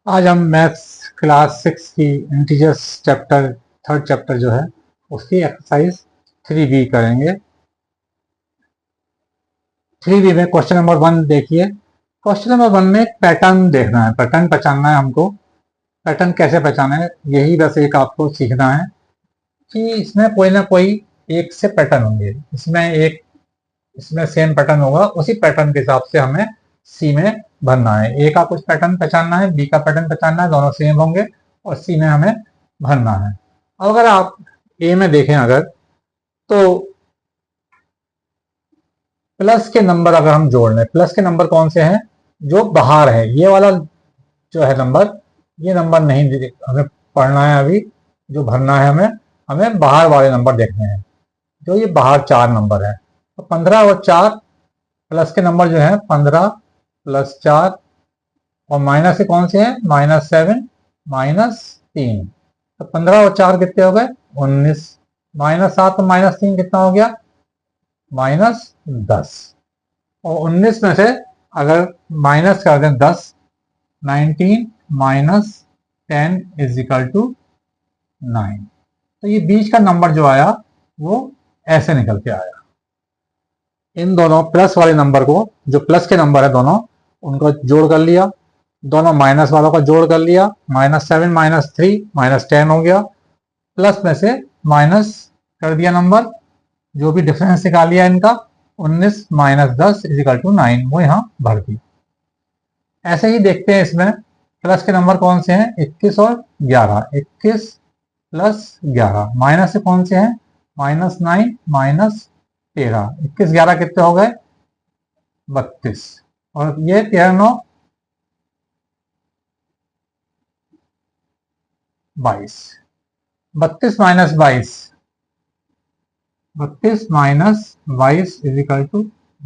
आज हम maths class 6 की इंटीजर्स चैप्टर थर्ड चैप्टर जो है उसकी एक्सरसाइज 3B करेंगे। 3B में क्वेश्चन नंबर 1 देखिए। क्वेश्चन नंबर 1 में पैटर्न देखना है, पैटर्न पहचानना है हमको। पैटर्न कैसे पहचाना है, यही बस एक आपको सीखना है कि इसमें कोई ना कोई एक से पैटर्न होंगे। इसमें सेम पैटर्न होगा, उसी पैटर्न के हिसाब से हमें सी में भरना है। ए का कुछ पैटर्न पहचानना है, बी का पैटर्न पहचानना है, दोनों सेम होंगे और सी में हमें भरना है। अगर आप ए में देखें अगर तो प्लस के नंबर अगर हम जोड़ लें, प्लस के नंबर कौन से हैं जो बाहर है, ये वाला जो है नंबर, ये नंबर नहीं हमें पढ़ना है अभी। जो भरना है हमें बाहर वाले नंबर देखने हैं, जो ये बाहर 4 नंबर है। तो 15 और 4 प्लस के नंबर जो है 15 प्लस 4 और माइनस से कौन से हैं, -7 -3। तो 15 और 4 कितने हो गए, 19। -7 और -3 कितना हो गया, -10। और 19 में से अगर माइनस कर दें 10, 19 -10 इज इक्वल टू 9। तो ये बीच का नंबर जो आया वो ऐसे निकल के आया। इन दोनों प्लस वाले नंबर को, जो प्लस के नंबर है दोनों, उनको जोड़ कर लिया, दोनों माइनस वालों का जोड़ कर लिया, -7 -3 -10 हो गया। प्लस में से माइनस कर दिया नंबर, जो भी डिफरेंस निकाल लिया इनका, 19 -10 इज इक्वल टू 9, वो यहाँ भर दी। ऐसे ही देखते हैं इसमें प्लस के नंबर कौन से हैं, 21 और 11। 21 प्लस 11, माइनस से कौन से हैं, -9 -13। 21 11 कितने हो गए, 32। और ये 13 9 22। 32 minus 22, 32 minus 22 is equal to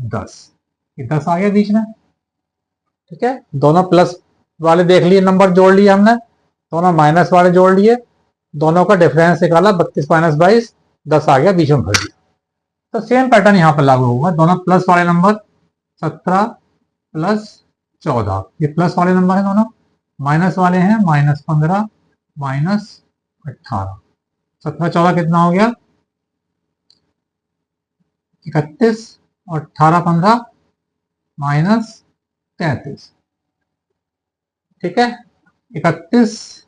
10। ये 10 आ गया बीच में। ठीक है, दोनों प्लस वाले देख लिए, नंबर जोड़ लिए हमने, दोनों माइनस वाले जोड़ लिए, दोनों का डिफरेंस निकाला, 32 माइनस 22, 10 आ गया, बीच में भर दिया। तो सेम पैटर्न यहाँ पर लागू होगा। दोनों प्लस वाले नंबर 17 प्लस 14, ये प्लस वाले नंबर है, दोनों माइनस वाले हैं, -15 -18। 17 14 कितना हो गया, 31 और 18 15 -33। ठीक है, 31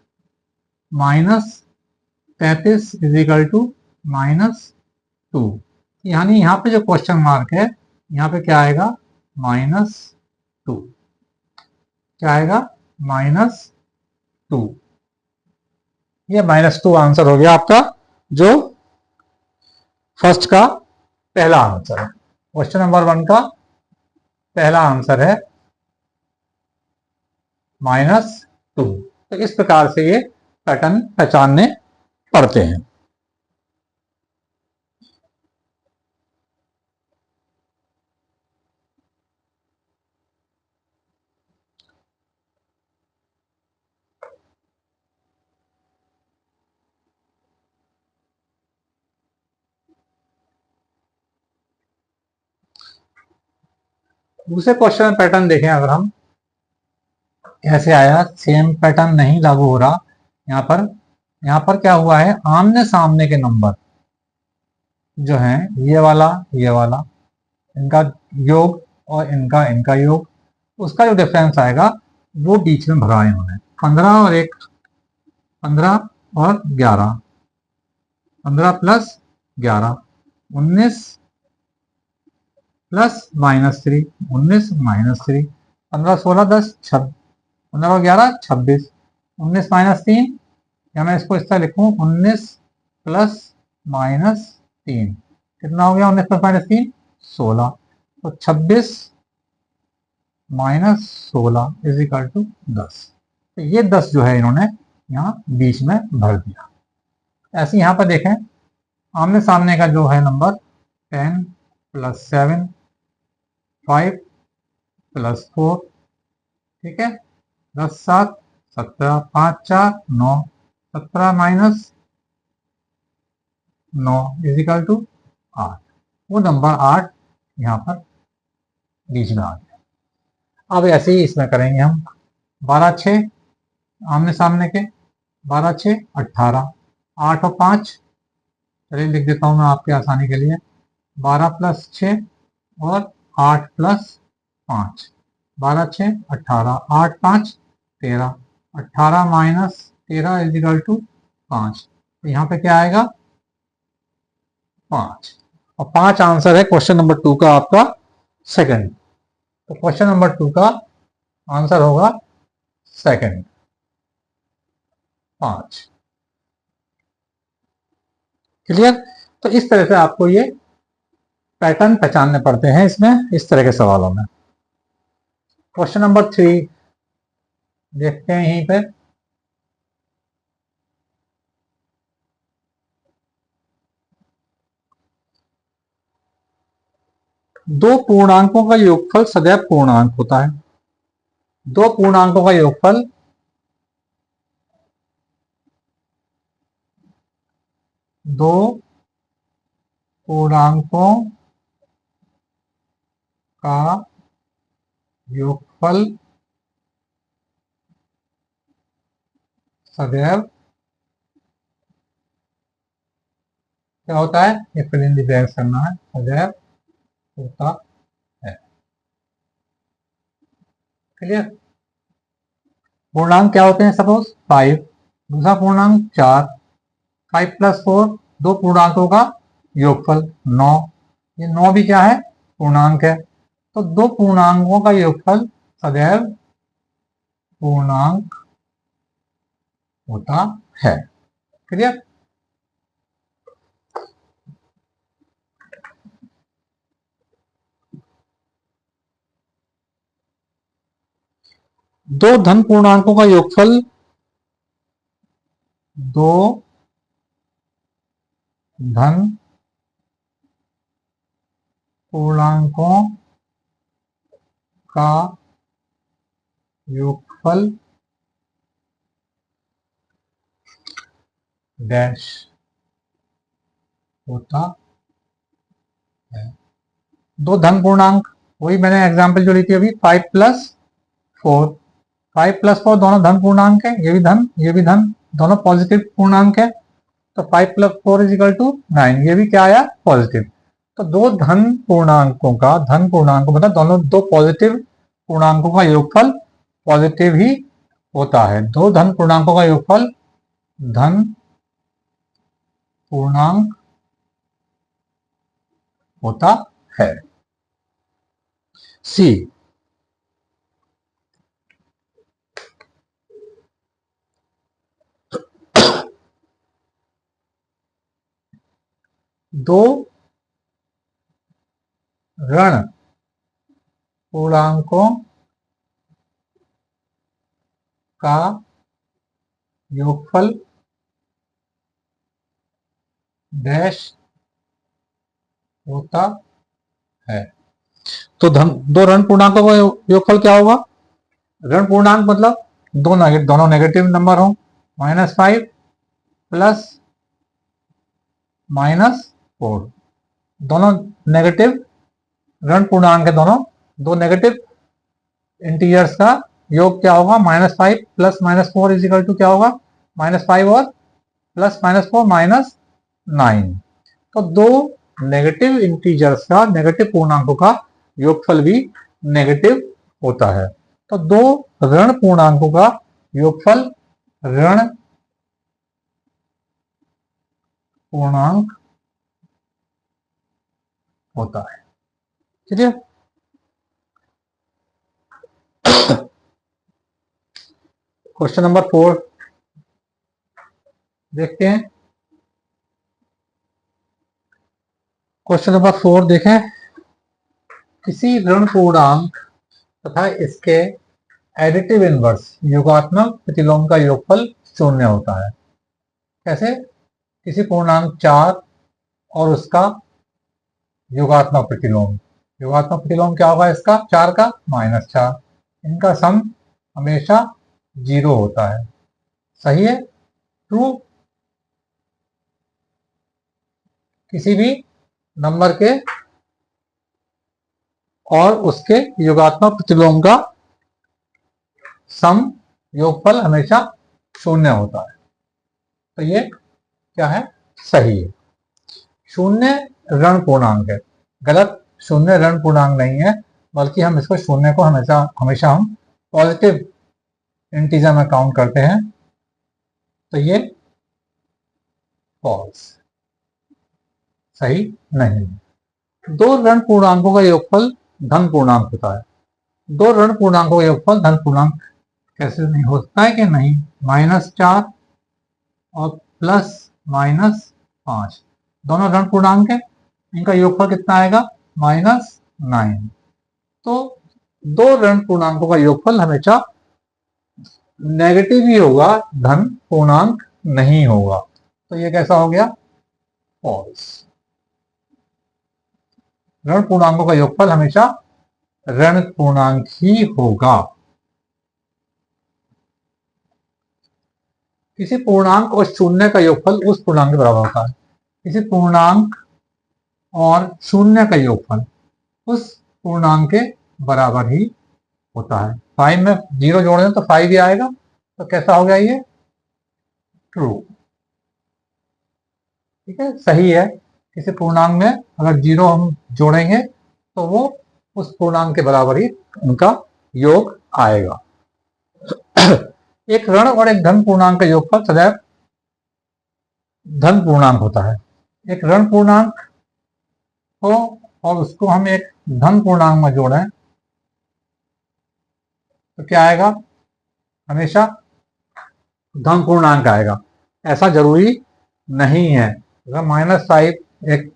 -33 इज इक्वल टू -2। यानी यहाँ पे जो क्वेश्चन मार्क है, यहाँ पे क्या आएगा, -2। क्या आएगा, -2। ये -2 आंसर हो गया आपका, जो फर्स्ट का पहला आंसर है। क्वेश्चन नंबर 1 का पहला आंसर है -2। तो इस प्रकार से ये पैटर्न पहचानने पड़ते हैं। दूसरे क्वेश्चन में पैटर्न देखें अगर हम, कैसे आया, सेम पैटर्न नहीं लागू हो रहा यहाँ पर क्या हुआ है, आमने सामने के नंबर जो हैं, ये वाला इनका योग और इनका योग, उसका जो डिफरेंस आएगा वो बीच में भरा है इन्होंने। 15 और 1, 15 और 11, 15 प्लस 11, 19 प्लस -3, 19 -3, 15 16 10 26, 15 और 11 26, 19 -3, या मैं इसको इस तरह लिखूं, 19 प्लस -3 कितना हो गया, 19 प्लस -3 16। तो 26 -16 इज इक्वल टू 10। तो ये 10 जो है इन्होंने यहाँ बीच में भर दिया। ऐसे यहाँ पर देखें, आमने सामने का जो है नंबर 10 प्लस 7, 5 प्लस 4, ठीक है, 10 7 17, 5 4 9, 17 माइनस 9 इज इक्वल टू 8। वो नंबर 8 यहाँ पर बीच में आ गया। अब ऐसे ही इसमें करेंगे हम, 12 6 आमने सामने के, 12 6 18, 8 और 5, चलिए लिख देता हूं मैं आपकी आसानी के लिए, 12 + 6 और 8 + 5, 12 6 18, 8 5 13, 18 - 13 = 5। तो यहाँ पे क्या आएगा 5, और 5 आंसर है क्वेश्चन नंबर 2 का आपका सेकंड। तो क्वेश्चन नंबर 2 का आंसर होगा सेकंड, 5। क्लियर? तो इस तरह से आपको ये पैटर्न पहचानने पड़ते हैं इसमें, इस तरह के सवालों में। क्वेश्चन नंबर 3 देखते हैं यहीं पे। दो पूर्णांकों का योगफल सदैव पूर्णांक होता है। दो पूर्णांकों का योगफल दो पूर्णांकों का योगफल सदैव क्या होता है, ये फिल इन द ब्लैंक्स करना है, सदैव होता है। क्लियर? पूर्णांक क्या होते हैं, सपोज 5, दूसरा पूर्णांक 4, 5 + 4 दो पूर्णांकों का योगफल 9, ये 9 भी क्या है, पूर्णांक है। तो दो पूर्णांकों का योगफल सदैव पूर्णांक होता है। क्लियर? दो धन पूर्णांकों का योगफल दो धन पूर्णांकों का योगफल डैश होता है। दो धन पूर्णांक, वही मैंने एग्जांपल जो ली थी अभी, 5 + 4, 5 + 4 दोनों धन पूर्णांक है, ये भी धन ये भी धन, दोनों पॉजिटिव पूर्णांक है। तो 5 + 4 = 9, ये भी क्या आया, पॉजिटिव। तो दो धन पूर्णांकों का, धन पूर्णांक मतलब दोनों दो पॉजिटिव पूर्णांकों का योगफल पॉजिटिव ही होता है। दो धन पूर्णांकों का योगफल धन पूर्णांक होता है। सी, दो ऋण पूर्णांकों का योगफल डैश होता है। तो दो ऋण पूर्णांकों का योगफल क्या होगा, ऋण पूर्णांक मतलब दोनों नेगेटिव नंबर हो, -5 + -4, दोनों नेगेटिव ऋण पूर्णांक है, दोनों दो नेगेटिव इंटीजर्स का योग क्या होगा, -5 + -4 = क्या होगा, -5 और +-4 -9। तो दो नेगेटिव इंटीजर्स का, नेगेटिव पूर्णांकों का योगफल भी नेगेटिव होता है। तो दो ऋण पूर्णांकों का योगफल ऋण पूर्णांक होता है। ठीक है? क्वेश्चन नंबर 4 देखते हैं। क्वेश्चन नंबर 4 देखें। किसी ऋण पूर्णांक तथा इसके एडिटिव इनवर्स योगात्मक प्रतिलोम का योगफल 0 होता है। कैसे? किसी पूर्णांक 4 और उसका योगात्मक प्रतिलोम, योगात्मक प्रतिलोम क्या होगा इसका, 4 का -4, इनका सम हमेशा 0 होता है। सही है? ट्रू। किसी भी नंबर के और उसके योगात्मक प्रतिलोम का सम योगफल हमेशा शून्य होता है। तो ये क्या है, सही है। शून्य ऋण पूर्णांक है, गलत। शून्य ऋण पूर्णांक नहीं है, बल्कि हम इसको शून्य को हमेशा हम पॉजिटिव इंटीजर में काउंट करते हैं। तो ये फॉल्स, सही नहीं है। दो ऋण पूर्णांकों का योगफल धन पूर्णांक होता है। दो ऋण पूर्णांकों का योगफल धन पूर्णांक कैसे नहीं हो सकता है कि नहीं? -4 और +-5 दोनों ऋण पूर्णांक है, इनका योगफल कितना आएगा? -9। तो दो ऋण पूर्णांकों का योगफल हमेशा नेगेटिव ही होगा, धन पूर्णांक नहीं होगा। तो ये कैसा हो गया? फॉल्स। ऋण पूर्णांकों का योगफल हमेशा ऋण पूर्णांक ही होगा। किसी पूर्णांक और शून्य का योगफल उस पूर्णांक के बराबर होता है। किसी पूर्णांक और शून्य का योगफल उस पूर्णांक के बराबर ही होता है। 5 में 0 जोड़ दें तो 5 ही आएगा। तो कैसा हो गया ये? ट्रू। ठीक है, सही है। किसी पूर्णांक में अगर 0 हम जोड़ेंगे तो वो उस पूर्णांक के बराबर ही उनका योग आएगा। एक ऋण और एक धन पूर्णांक का योगफल सदैव धन पूर्णांक होता है। एक ऋण पूर्णांक हो और उसको हम एक धन पूर्णांक में जोड़ें तो क्या आएगा? हमेशा धन पूर्णांक आएगा। ऐसा जरूरी नहीं है। अगर -5 एक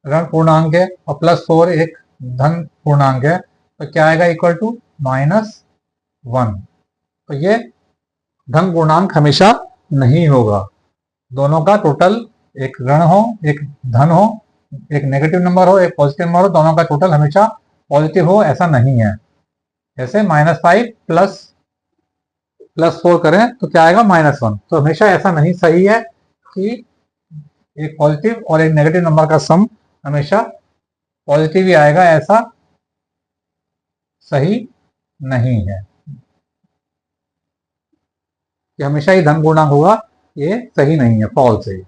ऋण पूर्णांक है और +4 एक धन पूर्णांक है तो क्या आएगा? Equal to -1। तो ये धन पूर्णांक हमेशा नहीं होगा। दोनों का टोटल, एक ऋण हो एक धन हो, एक नेगेटिव नंबर हो एक पॉजिटिव नंबर हो, दोनों का टोटल हमेशा पॉजिटिव हो, ऐसा नहीं है। जैसे -5 +4 करें तो क्या आएगा? -1। तो हमेशा ऐसा नहीं सही है कि एक पॉजिटिव और एक नेगेटिव नंबर का सम हमेशा पॉजिटिव ही आएगा, ऐसा सही नहीं है कि हमेशा ही धन पूर्णांक होगा। ये सही नहीं है, फॉल्स है।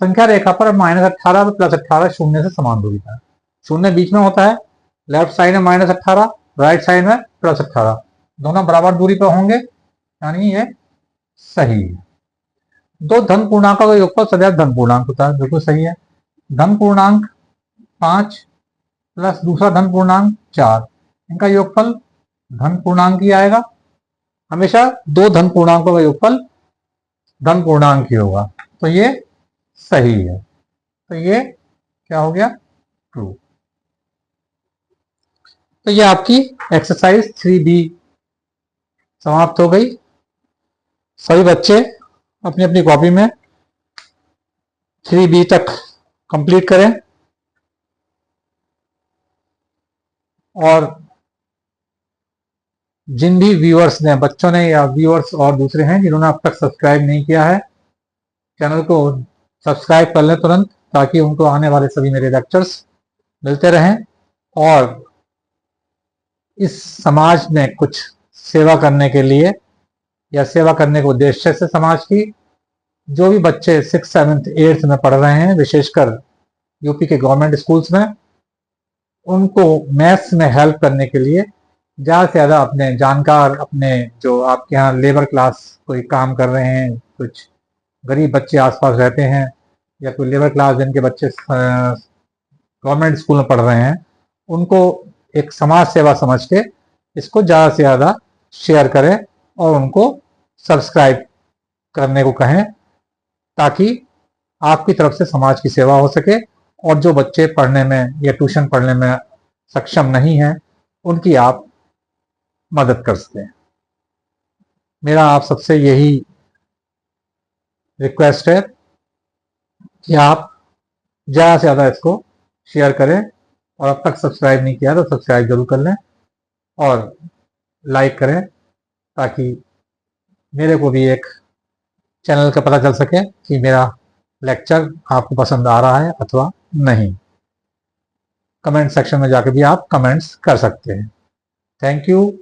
संख्या रेखा पर -18 और +18 शून्य से समान दूरी पर, शून्य बीच में होता है। लेफ्ट साइड में -18, राइट साइड में +18, दोनों बराबर दूरी पर होंगे, यानी ये सही है। दो धन पूर्णांकों का योगफल सदैव धन पूर्णांक होता है, बिल्कुल सही है। धन पूर्णांक 5 प्लस दूसरा धन पूर्णांक 4, इनका योगफल धन पूर्णांक ही आएगा। हमेशा दो धन पूर्णांकों का योगफल धन पूर्णांक ही होगा। तो ये सही है। तो ये क्या हो गया? ट्रू। तो ये आपकी एक्सरसाइज 3B समाप्त हो गई। सभी बच्चे अपनी अपनी कॉपी में 3B तक कंप्लीट करें और जिन भी व्यूअर्स ने, बच्चों ने या व्यूअर्स और दूसरे हैं जिन्होंने अब तक सब्सक्राइब नहीं किया है, चैनल को सब्सक्राइब कर लें तुरंत, ताकि उनको आने वाले सभी मेरे लेक्चर्स मिलते रहें और इस समाज में कुछ सेवा करने के लिए या सेवा करने के उद्देश्य से समाज की, जो भी बच्चे 6th 7th 8th में पढ़ रहे हैं, विशेषकर यूपी के गवर्नमेंट स्कूल्स में, उनको मैथ्स में हेल्प करने के लिए ज़्यादा से ज़्यादा अपने जानकार, अपने जो आपके यहाँ लेबर क्लास कोई काम कर रहे हैं, कुछ गरीब बच्चे आसपास रहते हैं या कोई लेबर क्लास जिनके बच्चे गवर्नमेंट स्कूल में पढ़ रहे हैं, उनको एक समाज सेवा समझ के इसको ज़्यादा से ज़्यादा शेयर करें और उनको सब्सक्राइब करने को कहें, ताकि आपकी तरफ से समाज की सेवा हो सके और जो बच्चे पढ़ने में या ट्यूशन पढ़ने में सक्षम नहीं हैं, उनकी आप मदद कर सकें। मेरा आप सबसे यही रिक्वेस्ट है कि आप ज़्यादा से ज़्यादा इसको शेयर करें और अब तक सब्सक्राइब नहीं किया तो सब्सक्राइब जरूर कर लें और लाइक करें, ताकि मेरे को भी एक चैनल का पता चल सके कि मेरा लेक्चर आपको पसंद आ रहा है अथवा नहीं। कमेंट सेक्शन में जाकर भी आप कमेंट्स कर सकते हैं। Thank you.